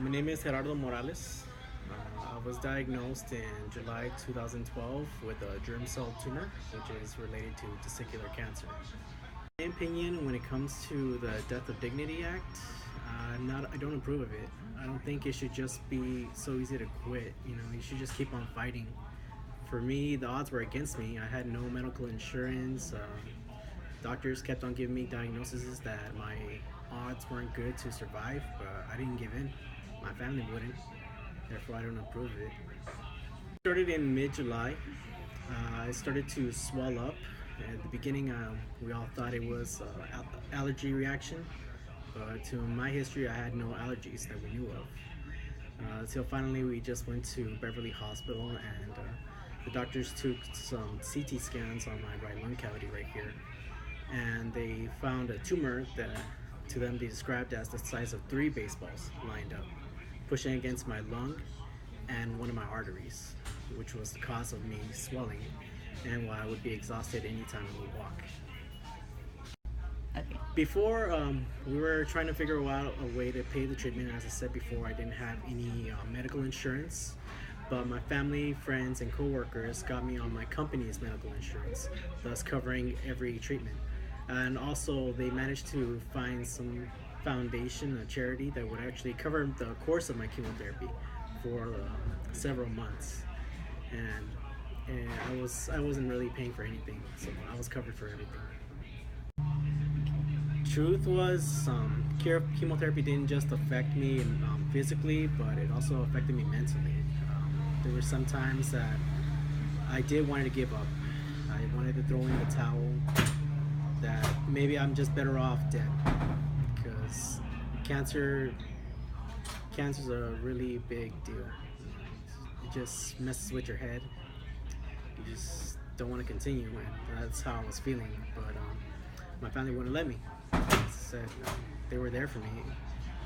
My name is Gerardo Morales. I was diagnosed in July 2012 with a germ cell tumor, which is related to testicular cancer. In my opinion, when it comes to the Death of Dignity Act, I don't approve of it. I don't think it should just be so easy to quit. You should just keep on fighting. For me, the odds were against me. I had no medical insurance. Doctors kept on giving me diagnoses that my odds weren't good to survive, but I didn't give in. My family wouldn't. Therefore, I don't approve of it. Started in mid-July. I started to swell up. At the beginning, we all thought it was allergy reaction, but to my history, I had no allergies that we knew of. Till finally, we just went to Beverly Hospital, and the doctors took some CT scans on my right lung cavity right here, and they found a tumor that, to them, they described as the size of three baseballs lined up, pushing against my lung and one of my arteries, which was the cause of me swelling and why I would be exhausted anytime I would walk. Okay. Before, we were trying to figure out a way to pay the treatment. As I said before, I didn't have any medical insurance, but my family, friends, and coworkers got me on my company's medical insurance, thus covering every treatment. And also, they managed to find some foundation, a charity that would actually cover the course of my chemotherapy for several months. And I wasn't really paying for anything, so I was covered for everything. Truth was, chemotherapy didn't just affect me physically, but it also affected me mentally. There were some times that I did wanted to give up. I wanted to throw in the towel. That maybe I'm just better off dead, because cancer cancer's a really big deal. It just messes with your head. You just don't want to continue, and that's how I was feeling. But my family wouldn't let me. They said they were there for me.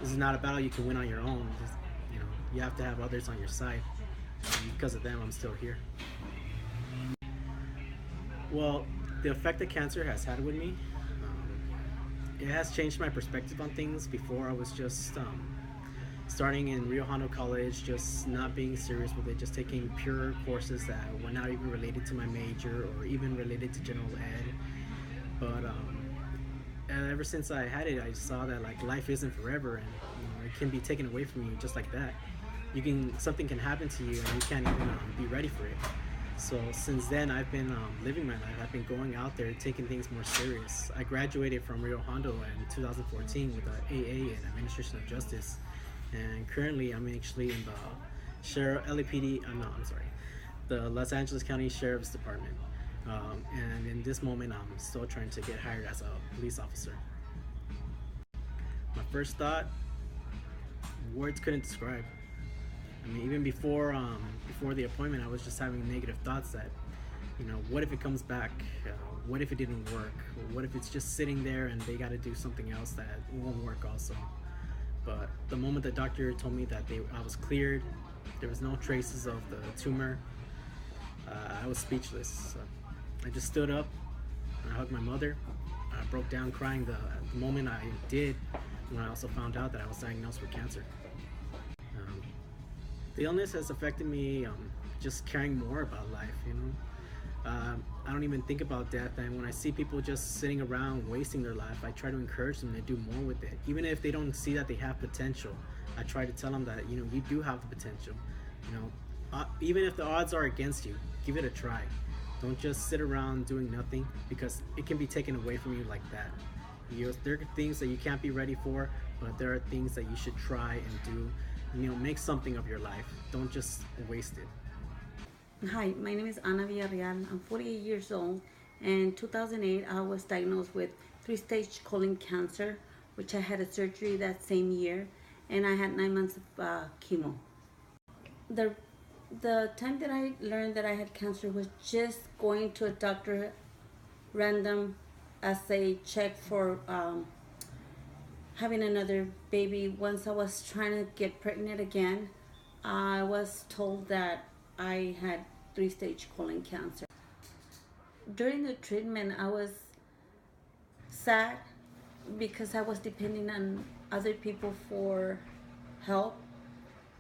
This is not a battle you can win on your own. Just, you have to have others on your side. And because of them, I'm still here. Well, the effect that cancer has had with me, it has changed my perspective on things. Before, I was just starting in Rio Hondo College, just not being serious with it, just taking pure courses that were not even related to my major or even related to general ed. But ever since I had it, I saw that like life isn't forever, and it can be taken away from you just like that. Something can happen to you, and you can't even be ready for it. So since then, I've been living my life. I've been going out there, taking things more serious. I graduated from Rio Hondo in 2014 with an AA in Administration of Justice, and currently I'm actually in the LAPD. No, I'm sorry, the Los Angeles County Sheriff's Department. And in this moment, I'm still trying to get hired as a police officer. My first thought, words couldn't describe. I mean, even before the appointment, I was just having negative thoughts that, what if it comes back? What if it didn't work? What if it's just sitting there and they got to do something else that won't work also? But the moment the doctor told me that I was cleared, there was no traces of the tumor, I was speechless. So I just stood up, I hugged my mother, I broke down crying the moment I did, when I also found out that I was diagnosed with cancer. Um, the illness has affected me, just caring more about life. I don't even think about death, and when I see people just sitting around wasting their life, I try to encourage them to do more with it. Even if they don't see that they have potential, I try to tell them that you do have the potential. Even if the odds are against you, give it a try. Don't just sit around doing nothing, because it can be taken away from you like that. There are things that you can't be ready for, but there are things that you should try and do. Make something of your life. Don't just waste it. Hi, my name is Ana Villarreal. I'm 48 years old. In 2008, I was diagnosed with three-stage colon cancer, which I had a surgery that same year, and I had 9 months of chemo. The the time that I learned that I had cancer was just going to a doctor random as a check for having another baby. Once I was trying to get pregnant again, I was told that I had three-stage colon cancer. During the treatment, I was sad because I was depending on other people for help.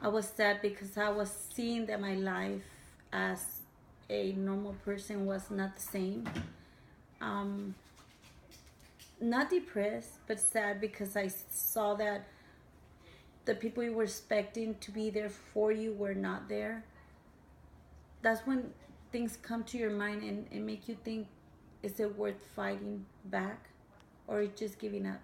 I was sad because I was seeing that my life as a normal person was not the same. Um, Not depressed, but sad because I saw that the people you were expecting to be there for you were not there. That's when things come to your mind and make you think, is it worth fighting back or just giving up?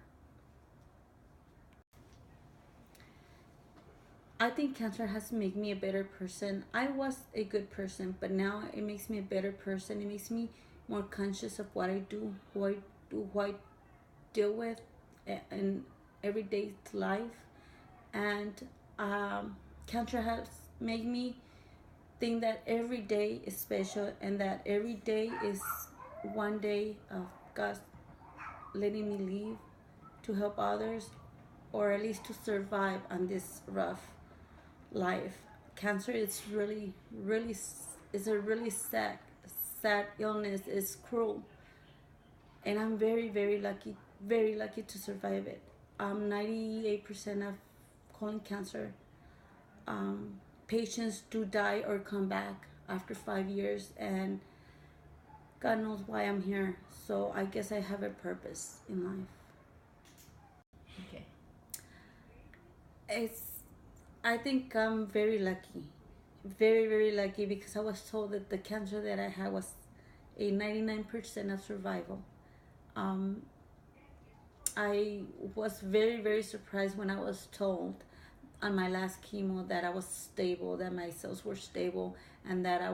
I think cancer has made me a better person. I was a good person, but now it makes me a better person. It makes me more conscious of what I do, who I deal with in everyday life. And cancer has made me think that every day is special and that every day is one day of God letting me live to help others or at least to survive on this rough life. Cancer is really is a really sad illness. It's cruel, and I'm very lucky to survive it. 98% of colon cancer patients do die or come back after 5 years, and God knows why I'm here. So I guess I have a purpose in life. Okay. It's I think I'm very lucky because I was told that the cancer that I had was a 99% of survival. Um, I was very surprised when I was told on my last chemo that I was stable, that my cells were stable, and that I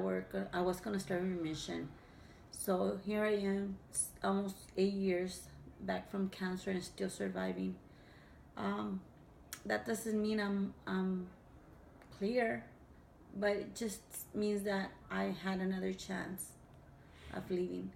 was gonna start remission. So here I am, almost 8 years back from cancer and still surviving. Um, that doesn't mean I'm clear, but it just means that I had another chance of living.